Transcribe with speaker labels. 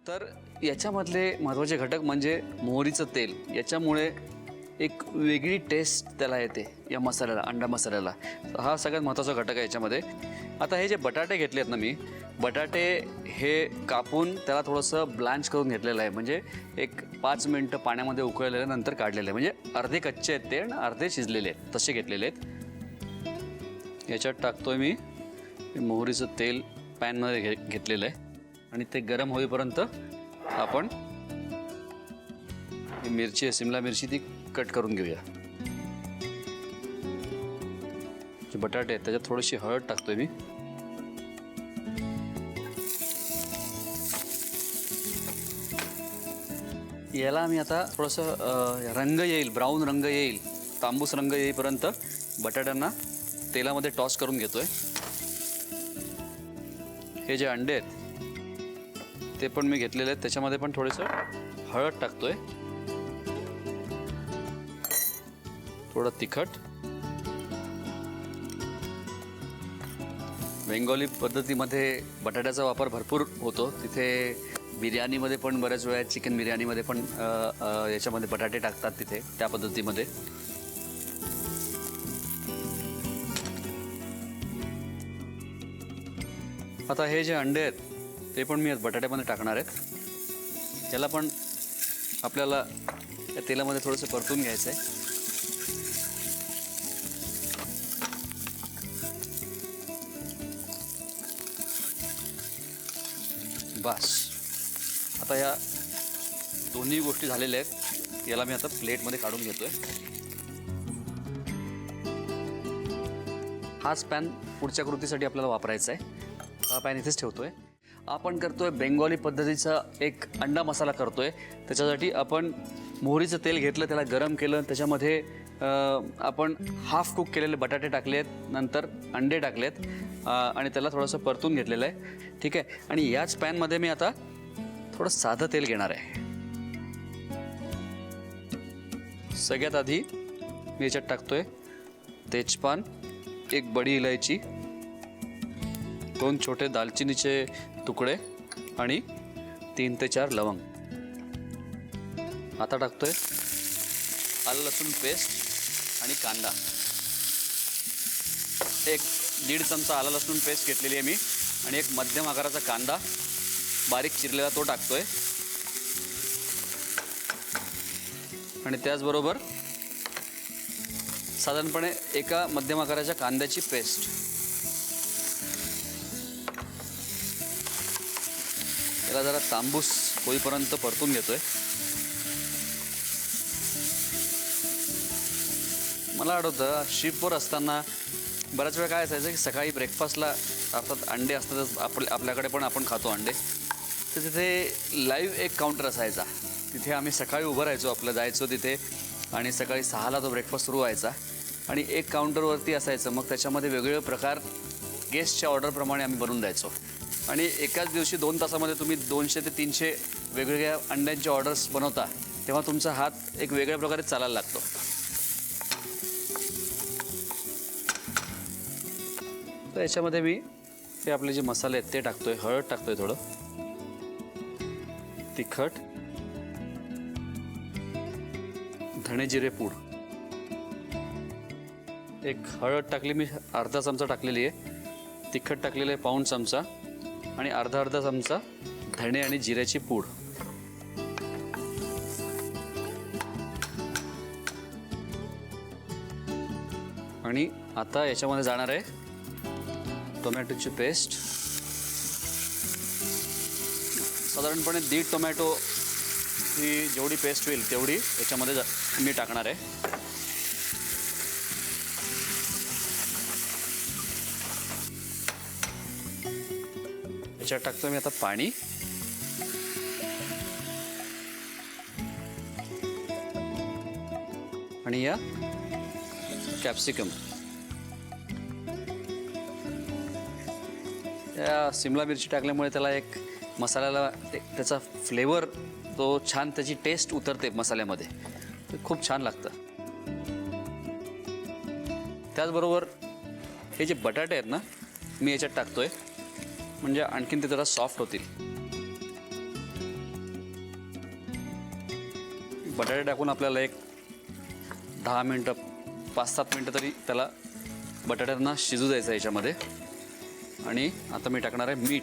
Speaker 1: तर याच्यामधले महत्त्वाचे घटक म्हणजे मोहरीचं तेल. याच्यामुळे एक वेगळी टेस्ट त्याला येते या मसाल्याला, अंडा मसाल्याला. हा सगळ्यात महत्त्वाचा घटक आहे याच्यामध्ये. आता हे जे बटाटे घेतले आहेत ना मी, बटाटे हे कापून त्याला थोडंसं ब्लँच करून घेतलेलं आहे. म्हणजे एक 5 मिनटं पाण्यामध्ये उकळल्यानंतर काढलेलं आहे. म्हणजे अर्धे कच्चे आहेत ते आणि अर्धे शिजलेले आहेत, तसे घेतलेले आहेत. याच्यात टाकतोय मी मोहरीचं तेल पॅनमध्ये घेतलेलं आहे आणि ते गरम होईपर्यंत आपण ही मिरची आहे, शिमला मिरची, ती कट करून घेऊया. जे बटाटे आहेत त्याच्यात थोडीशी हळद टाकतोय मी. याला आम्ही आता थोडंसं रंग येईल, ब्राऊन रंग येईल, तांबूस रंग येईपर्यंत बटाट्यांना तेलामध्ये टॉस करून घेतोय. हे जे अंडे आहेत ते पण मी घेतलेले आहेत, त्याच्यामध्ये पण थोडंसं हळद टाकतोय, थोडं तिखट. बेंगॉली पद्धतीमध्ये बटाट्याचा वापर भरपूर होतो. तिथे बिर्याणीमध्ये पण बऱ्याच वेळा, चिकन बिर्याणीमध्ये पण याच्यामध्ये बटाटे टाकतात तिथे, त्या पद्धतीमध्ये. आता हे जे अंडे आहेत ते पण मी बटाट्यामध्ये टाकणार आहेत. याला पण आपल्याला या तेलामध्ये थोडंसं परतून घ्यायचं आहे. बस, आता या दोन्ही गोष्टी झालेल्या आहेत. याला मी आता प्लेटमध्ये काढून घेतोय. हाच पॅन पुढच्या कृतीसाठी आपल्याला वापरायचा आहे. हा पॅन इथेच ठेवतोय. आपण करतोय बेंगॉली पद्धतीचा एक अंडा मसाला करतोय. त्याच्यासाठी आपण मोहरीचं तेल घेतलं, त्याला गरम केलं, त्याच्यामध्ये आपण हाफ कुक केलेले बटाटे टाकलेत, नंतर अंडे टाकलेत आणि त्याला थोडंसं परतून घेतलेलं आहे. ठीक आहे. आणि याच पॅनमध्ये मी आता थोडं साधं तेल घेणार आहे. सगळ्यात आधी मी याच्यात टाकतोय तेजपान, एक बडी इलायची, 2 छोटे दालचिनीचे तुकडे आणि 3 ते 4 लवंग. आता टाकतोय आलं लसूण पेस्ट आणि कांदा. 1-1.5 चमचा आलं लसूण पेस्ट घेतलेली आहे मी आणि एक मध्यम आकाराचा कांदा बारीक चिरलेला तो टाकतोय. आणि त्याचबरोबर साधारणपणे एका मध्यम आकाराच्या कांद्याची पेस्ट. याला जरा तांबूस होईपर्यंत परतून घेतोय. मला आठवतं शिपवर असताना बऱ्याच वेळा काय असायचं की सकाळी ब्रेकफास्टला अर्थात अंडे असतातच, आपल्याकडे पण आपण खातो अंडे. तर तिथे लाईव्ह एक काउंटर असायचा. तिथे आम्ही सकाळी उभं राहायचो, आपलं जायचो तिथे आणि सकाळी 6ला तो ब्रेकफास्ट सुरू व्हायचा आणि एक काउंटरवरती असायचं. मग त्याच्यामध्ये वेगवेगळे प्रकार गेस्टच्या ऑर्डरप्रमाणे आम्ही बनवून द्यायचो आणि एकाच दिवशी 2 तासामध्ये तुम्ही 200 ते 300 वेगवेगळ्या अंड्यांचे ऑर्डर्स बनवता, तेव्हा तुमचा हात एक वेगळ्या प्रकारे चालायला लागतो. तर याच्यामध्ये मी हे आपले जे मसाले आहेत ते टाकतोय. हळद टाकतोय, थोडं तिखट, धणे जिरे पूड. एक हळद टाकली मी, अर्धा चमचा टाकलेली आहे. तिखट टाकलेलं आहे 1 चमचा आणि अर्धा चमचा धणे आणि जिऱ्याची पूड. आणि आता याच्यामध्ये जाणार आहे टोमॅटोची पेस्ट. साधारणपणे 1.5 टोमॅटो ही जेवढी पेस्ट होईल तेवढी याच्यामध्ये मी टाकणार आहे. याच्यात टाकतो मी आता पाणी. आणि या कॅप्सिकम, या शिमला मिरची टाकल्यामुळे त्याला एक मसाल्याला एक त्याचा फ्लेवर, तो छान त्याची टेस्ट उतरते मसाल्यामध्ये. ते खूप छान लागतं. त्याचबरोबर हे जे बटाटे आहेत ना, मी याच्यात टाकतोय म्हणजे आणखीन ते जरा सॉफ्ट होतील. बटाटे टाकून आपल्याला एक 10 मिनटं 5-7 मिनटं तरी त्याला बटाट्यांना शिजू द्यायचं याच्यामध्ये. आणि आता मी टाकणार आहे मीठ.